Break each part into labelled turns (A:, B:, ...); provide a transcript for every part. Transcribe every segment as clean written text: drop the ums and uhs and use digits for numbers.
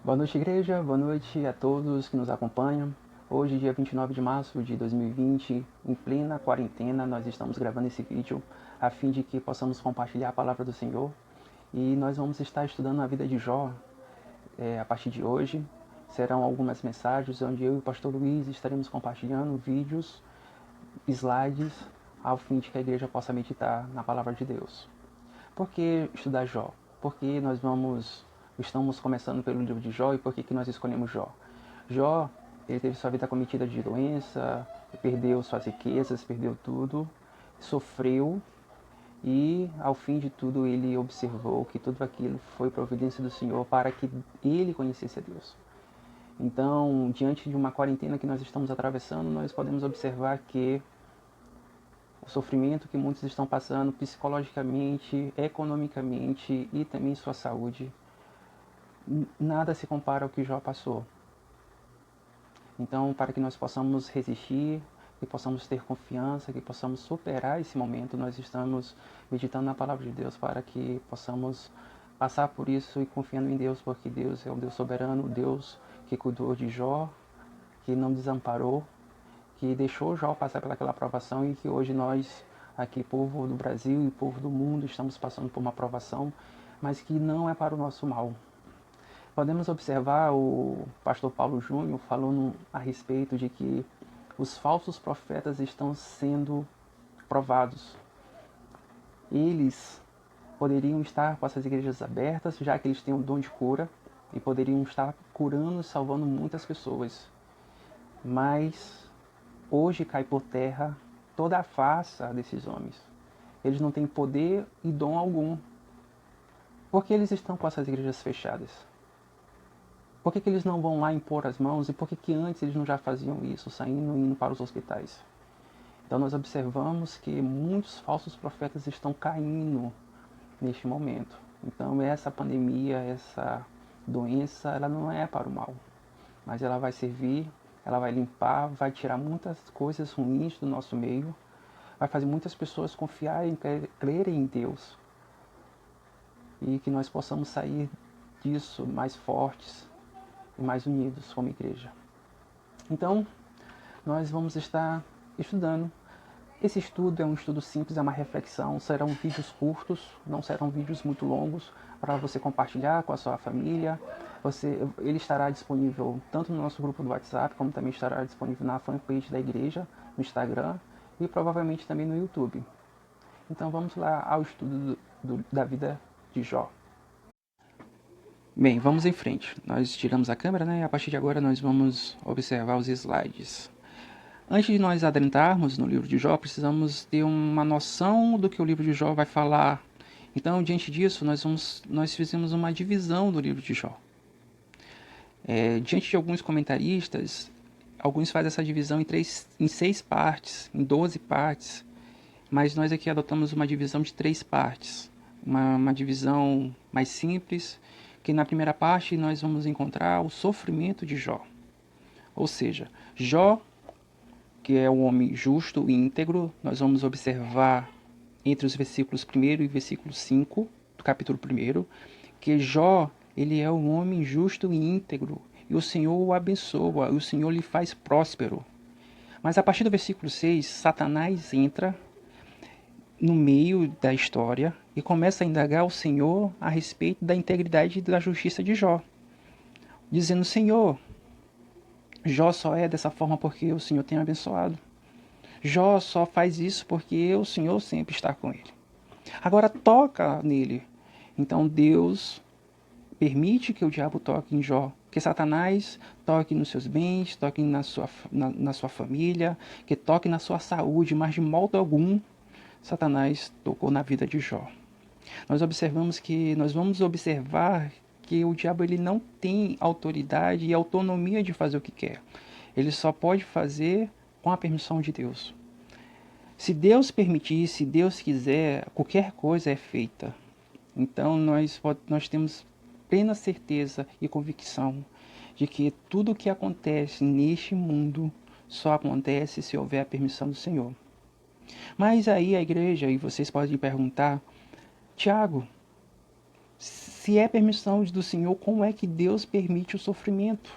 A: Boa noite, igreja. Boa noite a todos que nos acompanham. Hoje, dia 29 de março de 2020, em plena quarentena, nós estamos gravando esse vídeo a fim de que possamos compartilhar a palavra do Senhor. E nós vamos estar estudando a vida de Jó a partir de hoje. Serão algumas mensagens onde eu e o pastor Luiz estaremos compartilhando vídeos, slides, ao fim de que a igreja possa meditar na palavra de Deus. Por que estudar Jó? Porque estamos começando pelo livro de Jó e por que nós escolhemos Jó? Jó, ele teve sua vida cometida de doença, perdeu suas riquezas, perdeu tudo, sofreu e ao fim de tudo ele observou que tudo aquilo foi providência do Senhor para que ele conhecesse a Deus. Então, diante de uma quarentena que nós estamos atravessando, nós podemos observar que o sofrimento que muitos estão passando psicologicamente, economicamente e também sua saúde, nada se compara ao que Jó passou. Então, para que nós possamos resistir, que possamos ter confiança, que possamos superar esse momento, nós estamos meditando na palavra de Deus para que possamos passar por isso e confiando em Deus, porque Deus é um Deus soberano, Deus que cuidou de Jó, que não desamparou, que deixou Jó passar pelaquela provação e que hoje nós, aqui, povo do Brasil e povo do mundo, estamos passando por uma provação, mas que não é para o nosso mal. Podemos observar o pastor Paulo Júnior falando a respeito de que os falsos profetas estão sendo provados. Eles poderiam estar com essas igrejas abertas, já que eles têm o dom de cura, e poderiam estar curando e salvando muitas pessoas. Mas hoje cai por terra toda a farsa desses homens. Eles não têm poder e dom algum. Por que eles estão com essas igrejas fechadas? Por que eles não vão lá impor as mãos e por que antes eles não já faziam isso, saindo e indo para os hospitais? Então nós observamos que muitos falsos profetas estão caindo neste momento. Então essa pandemia, essa doença, ela não é para o mal, mas ela vai servir, ela vai limpar, vai tirar muitas coisas ruins do nosso meio, vai fazer muitas pessoas confiarem, crerem em Deus e que nós possamos sair disso mais fortes e mais unidos como igreja. Então, nós vamos estar estudando. Esse estudo é um estudo simples, é uma reflexão, serão vídeos curtos, não serão vídeos muito longos, para você compartilhar com a sua família. Ele estará disponível tanto no nosso grupo do WhatsApp, como também estará disponível na fanpage da igreja, no Instagram e provavelmente também no YouTube. Então vamos lá ao estudo da vida de Jó. Bem, vamos em frente. Nós tiramos a câmera, né? E a partir de agora nós vamos observar os slides. Antes de nós adentrarmos no livro de Jó, precisamos ter uma noção do que o livro de Jó vai falar. Então, diante disso, nós fizemos uma divisão do livro de Jó. Diante de alguns comentaristas, alguns fazem essa divisão em 6 partes, em 12 partes, mas nós aqui adotamos uma divisão de 3 partes. Uma divisão mais simples, que na primeira parte nós vamos encontrar o sofrimento de Jó. Ou seja, Jó, que é um homem justo e íntegro, nós vamos observar entre os versículos 1 e versículo 5 do capítulo 1, que Jó, ele é um homem justo e íntegro, e o Senhor o abençoa, e o Senhor lhe faz próspero. Mas a partir do versículo 6, Satanás entra no meio da história e começa a indagar o Senhor a respeito da integridade e da justiça de Jó, dizendo: Senhor, Jó só é dessa forma porque o Senhor tem abençoado. Jó só faz isso porque o Senhor sempre está com ele. Agora toca nele. Então Deus permite que o diabo toque em Jó, que Satanás toque nos seus bens, toque na sua família, que toque na sua saúde, mas de modo algum Satanás tocou na vida de Jó. Nós vamos observar que o diabo ele não tem autoridade e autonomia de fazer o que quer. Ele só pode fazer com a permissão de Deus. Se Deus permitir, se Deus quiser, qualquer coisa é feita. Então nós temos plena certeza e convicção de que tudo o que acontece neste mundo só acontece se houver a permissão do Senhor. Mas aí a igreja, e vocês podem perguntar: Tiago, Se é permissão do Senhor, como é que Deus permite o sofrimento?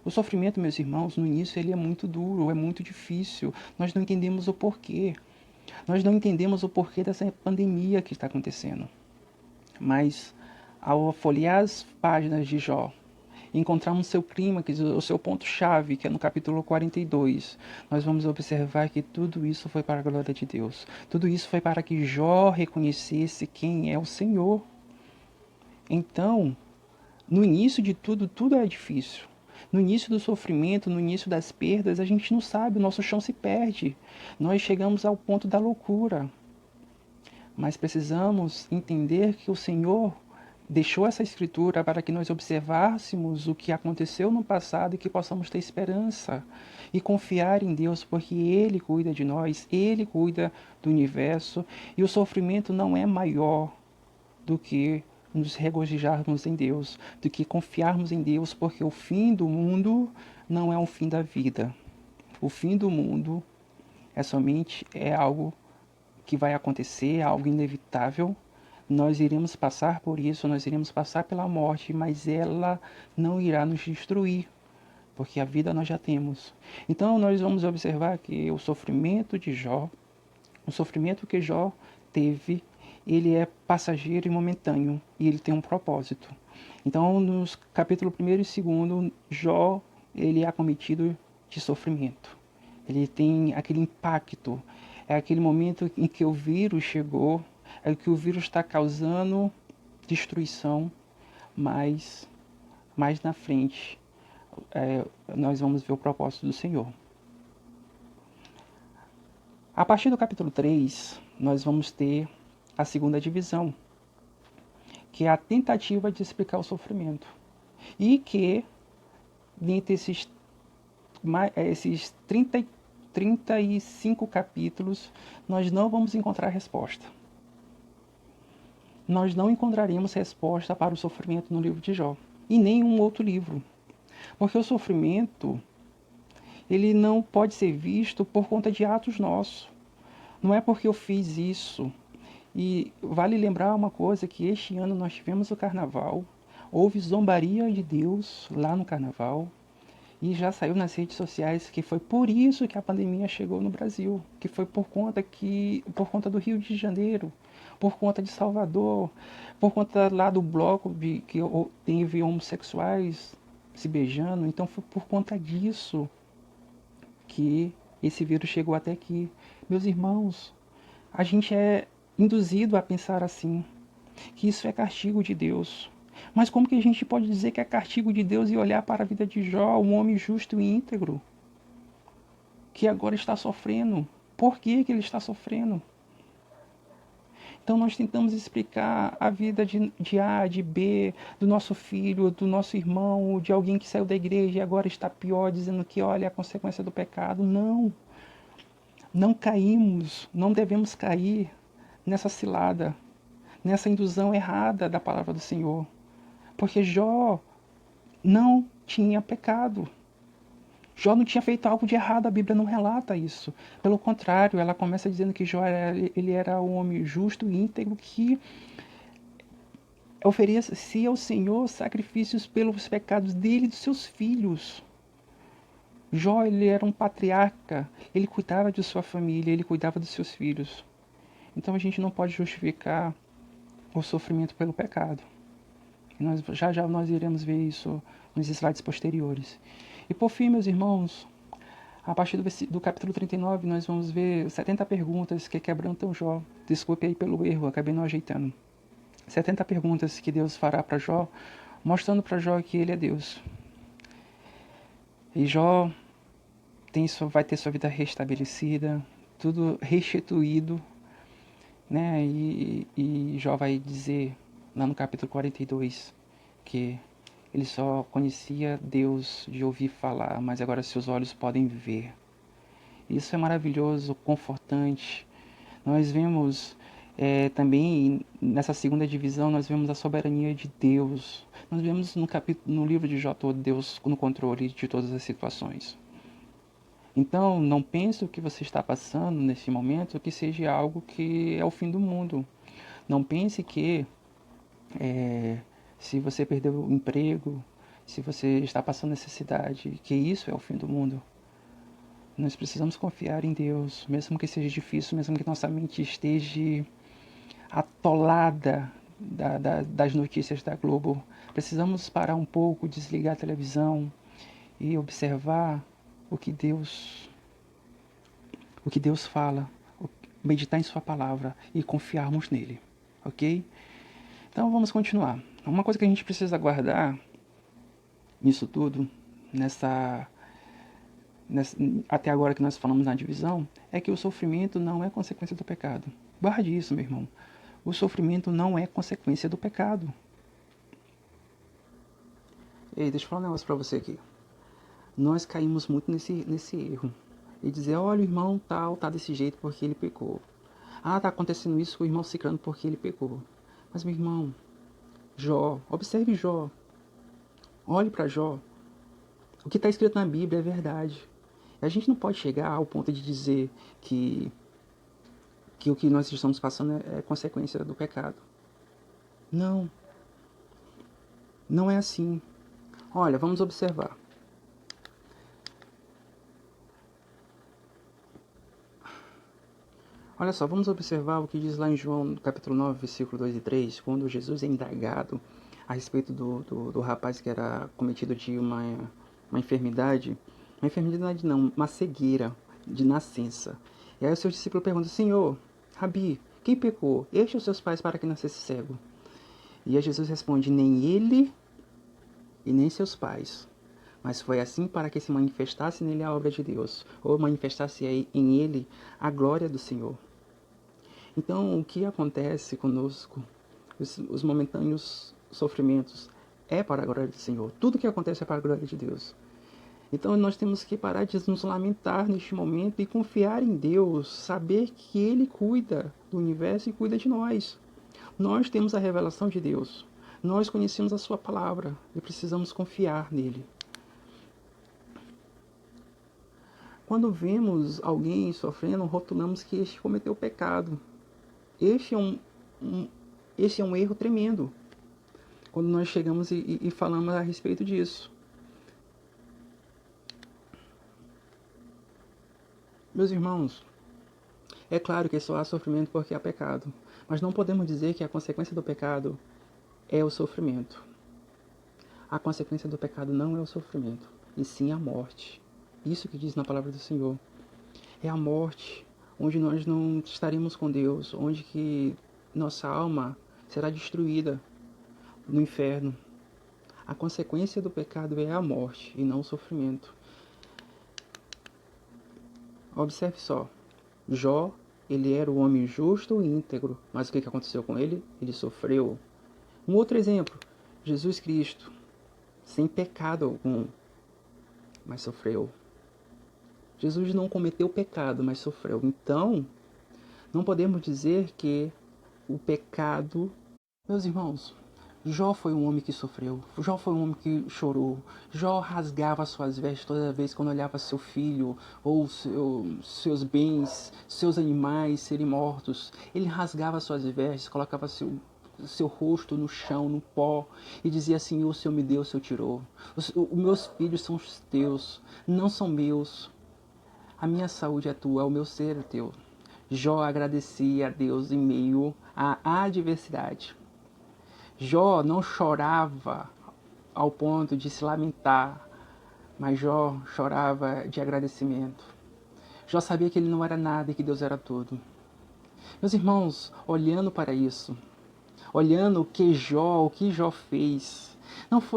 A: O sofrimento, meus irmãos, no início ele é muito duro, é muito difícil. Nós não entendemos o porquê. Nós não entendemos o porquê dessa pandemia que está acontecendo. Mas, ao folhear as páginas de Jó, encontrarmos seu clímax, o seu ponto-chave, que é no capítulo 42, nós vamos observar que tudo isso foi para a glória de Deus. Tudo isso foi para que Jó reconhecesse quem é o Senhor. Então, no início de tudo, tudo é difícil. No início do sofrimento, no início das perdas, a gente não sabe, o nosso chão se perde. Nós chegamos ao ponto da loucura. Mas precisamos entender que o Senhor deixou essa escritura para que nós observássemos o que aconteceu no passado e que possamos ter esperança e confiar em Deus, porque Ele cuida de nós, Ele cuida do universo e o sofrimento não é maior do que nos regozijarmos em Deus, do que confiarmos em Deus, porque o fim do mundo não é o fim da vida. O fim do mundo é algo que vai acontecer, algo inevitável. Nós iremos passar por isso, nós iremos passar pela morte, mas ela não irá nos destruir, porque a vida nós já temos. Então nós vamos observar que o sofrimento de Jó, o sofrimento que Jó teve, ele é passageiro e momentâneo, e ele tem um propósito. Então, nos capítulo 1 e 2, Jó, ele é acometido de sofrimento. Ele tem aquele impacto, é aquele momento em que o vírus chegou, é que o vírus está causando destruição, mas mais na frente nós vamos ver o propósito do Senhor. A partir do capítulo 3, nós vamos ter a segunda divisão, que é a tentativa de explicar o sofrimento. E que, dentre esses 35 capítulos, nós não vamos encontrar resposta. Nós não encontraremos resposta para o sofrimento no livro de Jó, e nenhum outro livro. Porque o sofrimento, ele não pode ser visto por conta de atos nossos. Não é porque eu fiz isso. E vale lembrar uma coisa, que este ano nós tivemos o carnaval, houve zombaria de Deus lá no carnaval, e já saiu nas redes sociais que foi por isso que a pandemia chegou no Brasil, que foi por conta do Rio de Janeiro, por conta de Salvador, por conta lá do bloco que teve homossexuais se beijando. Então foi por conta disso que esse vírus chegou até aqui. Meus irmãos, a gente é induzido a pensar assim, que isso é castigo de Deus. Mas como que a gente pode dizer que é castigo de Deus e olhar para a vida de Jó, um homem justo e íntegro, que agora está sofrendo? Por que ele está sofrendo? Então nós tentamos explicar a vida de A, de B, do nosso filho, do nosso irmão, de alguém que saiu da igreja e agora está pior, dizendo que olha a consequência do pecado. Não caímos, não devemos cair nessa cilada, nessa indução errada da palavra do Senhor. Porque Jó não tinha pecado. Jó não tinha feito algo de errado, a Bíblia não relata isso. Pelo contrário, ela começa dizendo que Jó era um homem justo e íntegro que oferecia ao Senhor sacrifícios pelos pecados dele e dos seus filhos. Jó, ele era um patriarca, ele cuidava de sua família, ele cuidava dos seus filhos. Então a gente não pode justificar o sofrimento pelo pecado. Já nós iremos ver isso nos slides posteriores. E por fim, meus irmãos, a partir do capítulo 39, nós vamos ver 70 perguntas que quebrantam Jó. Desculpe aí pelo erro, acabei não ajeitando. 70 perguntas que Deus fará para Jó, mostrando para Jó que ele é Deus. E Jó vai ter sua vida restabelecida, tudo restituído, né? E Jó vai dizer lá no capítulo 42 que ele só conhecia Deus de ouvir falar, mas agora seus olhos podem ver. Isso é maravilhoso, confortante. Nós vemos também nessa segunda divisão, nós vemos a soberania de Deus. Nós vemos no livro de Jó todo Deus no controle de todas as situações. Então, não pense o que você está passando nesse momento que seja algo que é o fim do mundo. Não pense que Se você perdeu o emprego, se você está passando necessidade, que isso é o fim do mundo. Nós precisamos confiar em Deus, mesmo que seja difícil, mesmo que nossa mente esteja atolada das notícias da Globo. Precisamos parar um pouco, desligar a televisão e observar o que Deus fala, meditar em sua palavra e confiarmos nele, ok? Então vamos continuar. Uma coisa que a gente precisa guardar nisso tudo, até agora que nós falamos na divisão, é que o sofrimento não é consequência do pecado. Guarde isso, meu irmão. O sofrimento não é consequência do pecado. Ei, deixa eu falar um negócio pra você aqui. Nós caímos muito nesse erro. E dizer, olha, o irmão tal tá desse jeito porque ele pecou. Ah, tá acontecendo isso com o irmão Cicrano porque ele pecou. Mas, meu irmão, Jó, observe Jó. Olhe para Jó. O que está escrito na Bíblia é verdade. A gente não pode chegar ao ponto de dizer que o que nós estamos passando é consequência do pecado. Não. Não é assim. Olha, vamos observar. Olha só, vamos observar o que diz lá em João, capítulo 9, versículo 2 e 3, quando Jesus é indagado a respeito do rapaz que era cometido de uma enfermidade não, uma cegueira de nascença. E aí o seu discípulo pergunta, Senhor, Rabi, quem pecou? Este ou seus pais para que nascesse cego? E aí Jesus responde, nem ele e nem seus pais, mas foi assim para que se manifestasse nele a obra de Deus, ou manifestasse em ele a glória do Senhor. Então, o que acontece conosco, os momentâneos sofrimentos, é para a glória do Senhor. Tudo que acontece é para a glória de Deus. Então, nós temos que parar de nos lamentar neste momento e confiar em Deus, saber que Ele cuida do universo e cuida de nós. Nós temos a revelação de Deus. Nós conhecemos a sua palavra e precisamos confiar nele. Quando vemos alguém sofrendo, rotulamos que este cometeu pecado. Este é um erro tremendo. Quando nós chegamos e falamos a respeito disso. Meus irmãos, é claro que só há sofrimento porque há pecado. Mas não podemos dizer que a consequência do pecado é o sofrimento. A consequência do pecado não é o sofrimento, e sim a morte. Isso que diz na palavra do Senhor. É a morte, onde nós não estaremos com Deus, onde que nossa alma será destruída no inferno. A consequência do pecado é a morte e não o sofrimento. Observe só, Jó, ele era o homem justo e íntegro, mas o que aconteceu com ele? Ele sofreu. Um outro exemplo, Jesus Cristo, sem pecado algum, mas sofreu. Jesus não cometeu pecado, mas sofreu. Então, não podemos dizer que o pecado... Meus irmãos, Jó foi um homem que sofreu. Jó foi um homem que chorou. Jó rasgava suas vestes toda vez quando olhava seu filho ou seus bens, seus animais serem mortos. Ele rasgava suas vestes, colocava seu rosto no chão, no pó, e dizia assim, o Senhor me deu, o Senhor tirou. Os meus filhos são os teus, não são meus. A minha saúde é tua, o meu ser é teu. Jó agradecia a Deus em meio à adversidade. Jó não chorava ao ponto de se lamentar, mas Jó chorava de agradecimento. Jó sabia que ele não era nada e que Deus era tudo. Meus irmãos, olhando para isso, olhando o que Jó fez,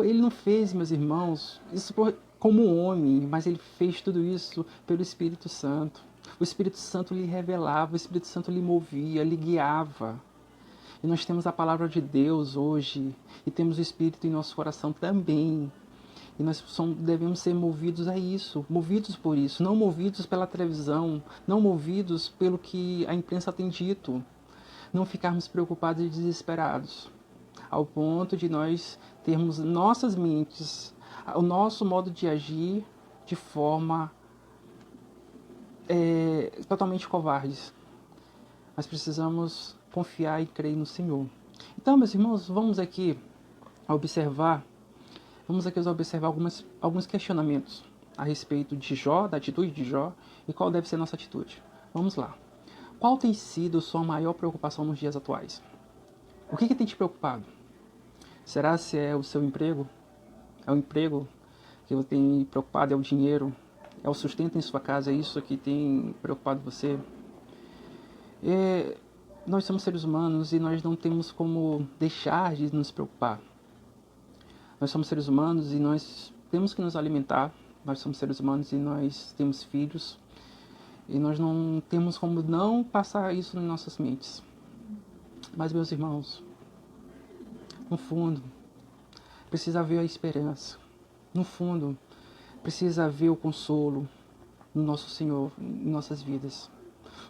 A: ele não fez, meus irmãos, isso como um homem, mas ele fez tudo isso pelo Espírito Santo. O Espírito Santo lhe revelava, o Espírito Santo lhe movia, lhe guiava. E nós temos a palavra de Deus hoje, e temos o Espírito em nosso coração também. E nós devemos ser movidos a isso, movidos por isso, não movidos pela televisão, não movidos pelo que a imprensa tem dito. Não ficarmos preocupados e desesperados, ao ponto de nós termos nossas mentes, o nosso modo de agir de forma totalmente covardes. Mas precisamos confiar e crer no Senhor. Então, meus irmãos, observar, vamos aqui observar alguns questionamentos a respeito de Jó, da atitude de Jó, e qual deve ser a nossa atitude. Vamos lá. Qual tem sido sua maior preocupação nos dias atuais? O que tem te preocupado? Será se é o seu emprego? É o emprego que você tem preocupado? É o dinheiro? É o sustento em sua casa? É isso que tem preocupado você? Nós somos seres humanos e nós não temos como deixar de nos preocupar. Nós somos seres humanos e nós temos que nos alimentar. Nós somos seres humanos e nós temos filhos. E nós não temos como não passar isso em nossas mentes. Mas, meus irmãos, no fundo, precisa haver a esperança. No fundo, precisa haver o consolo no nosso Senhor, em nossas vidas.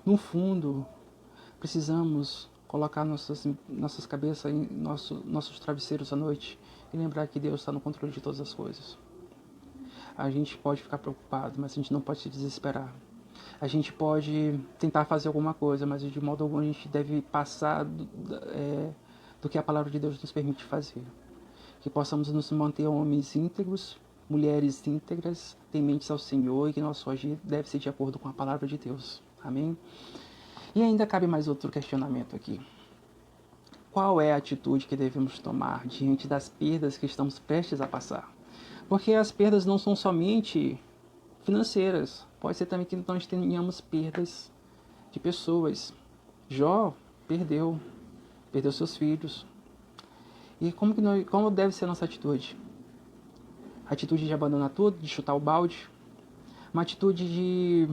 A: No fundo, precisamos colocar nossas cabeças em nossos travesseiros à noite e lembrar que Deus está no controle de todas as coisas. A gente pode ficar preocupado, mas a gente não pode se desesperar. A gente pode tentar fazer alguma coisa, mas de modo algum a gente deve passar do que a palavra de Deus nos permite fazer. Que possamos nos manter homens íntegros, mulheres íntegras, tementes ao Senhor, e que nosso agir deve ser de acordo com a palavra de Deus. Amém? E ainda cabe mais outro questionamento aqui. Qual é a atitude que devemos tomar diante das perdas que estamos prestes a passar? Porque as perdas não são somente financeiras. Pode ser também que nós tenhamos perdas de pessoas. Jó perdeu seus filhos. E como deve ser a nossa atitude? Atitude de abandonar tudo, de chutar o balde? Uma atitude de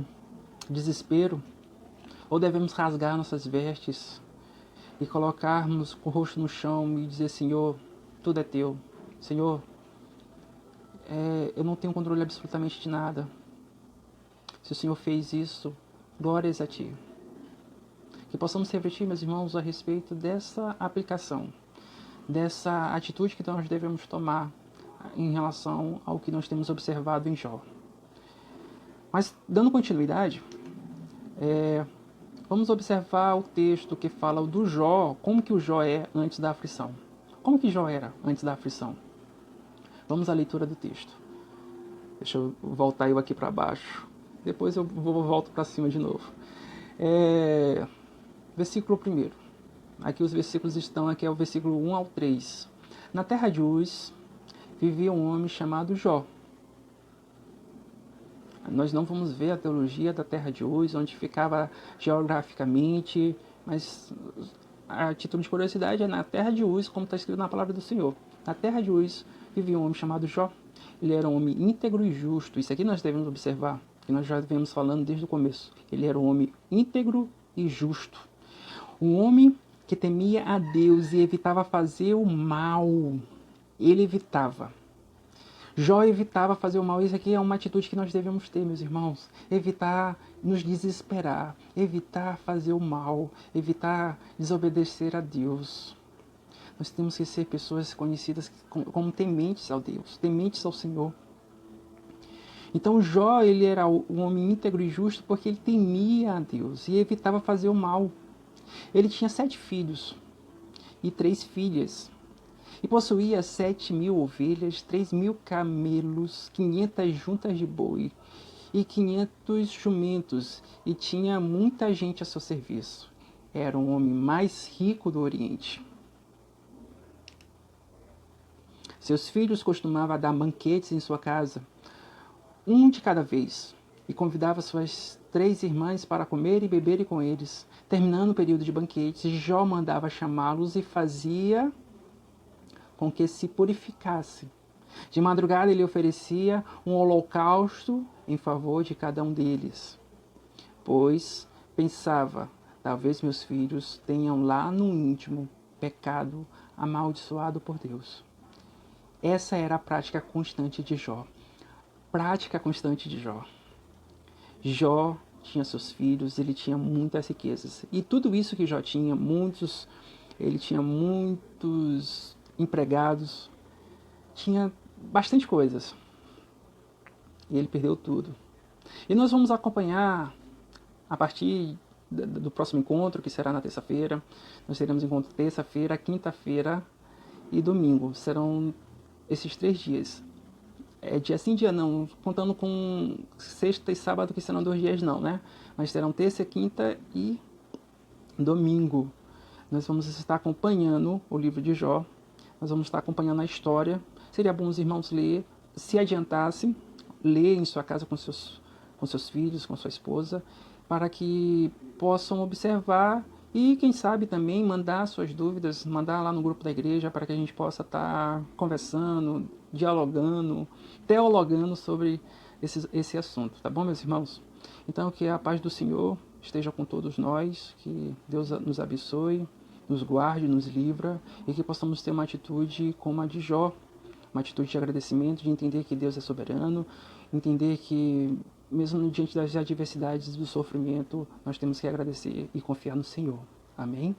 A: desespero? Ou devemos rasgar nossas vestes e colocarmos com o rosto no chão e dizer: Senhor, tudo é teu. Senhor, eu não tenho controle absolutamente de nada. Se o Senhor fez isso, glórias a Ti. Que possamos refletir, meus irmãos, a respeito dessa aplicação, dessa atitude que nós devemos tomar em relação ao que nós temos observado em Jó. Mas, dando continuidade, vamos observar o texto que fala do Jó, como que o Jó é antes da aflição. Como que Jó era antes da aflição? Vamos à leitura do texto. Deixa eu voltar aqui para baixo. Depois eu volto para cima de novo. Versículo 1. Aqui os versículos estão, aqui é o versículo 1 ao 3. Na terra de Uz vivia um homem chamado Jó. Nós não vamos ver a teologia da terra de Uz, onde ficava geograficamente, mas a título de curiosidade é na terra de Uz, como está escrito na palavra do Senhor. Na terra de Uz vivia um homem chamado Jó. Ele era um homem íntegro e justo. Isso aqui nós devemos observar, que nós já vemos falando desde o começo. Ele era um homem íntegro e justo. Um homem que temia a Deus e evitava fazer o mal. Ele evitava. Jó evitava fazer o mal. Isso aqui é uma atitude que nós devemos ter, meus irmãos. Evitar nos desesperar. Evitar fazer o mal. Evitar desobedecer a Deus. Nós temos que ser pessoas conhecidas como tementes ao Deus, tementes ao Senhor. Então Jó, ele era um homem íntegro e justo porque ele temia a Deus e evitava fazer o mal. Ele tinha 7 filhos e 3 filhas. E possuía 7.000 ovelhas, 3.000 camelos, 500 juntas de boi e 500 jumentos. E tinha muita gente a seu serviço. Era o homem mais rico do Oriente. Seus filhos costumavam dar banquetes em sua casa, um de cada vez, e convidava suas 3 irmãs para comer e beberem com eles. Terminando o período de banquetes, Jó mandava chamá-los e fazia com que se purificasse. De madrugada ele oferecia um holocausto em favor de cada um deles, pois pensava: talvez meus filhos tenham lá no íntimo pecado amaldiçoado por Deus. Essa era a prática constante de Jó. Prática constante de Jó. Jó tinha seus filhos, ele tinha muitas riquezas. E tudo isso que Jó tinha, ele tinha muitos empregados, tinha bastante coisas. E ele perdeu tudo. E nós vamos acompanhar, a partir do próximo encontro, que será na terça-feira. Nós teremos encontro terça-feira, quinta-feira e domingo. Serão esses 3 dias. Dia sim, dia não, contando com sexta e sábado, que serão 2 dias não, né? Mas serão terça, quinta e domingo. Nós vamos estar acompanhando o livro de Jó, nós vamos estar acompanhando a história. Seria bom os irmãos ler, se adiantassem, ler em sua casa com seus filhos, com sua esposa, para que possam observar e, quem sabe, também mandar suas dúvidas, mandar lá no grupo da igreja, para que a gente possa estar conversando, dialogando, teologando sobre esse assunto, tá bom, meus irmãos? Então, que a paz do Senhor esteja com todos nós, que Deus nos abençoe, nos guarde, nos livra, e que possamos ter uma atitude como a de Jó, uma atitude de agradecimento, de entender que Deus é soberano, entender que mesmo diante das adversidades e do sofrimento, nós temos que agradecer e confiar no Senhor. Amém?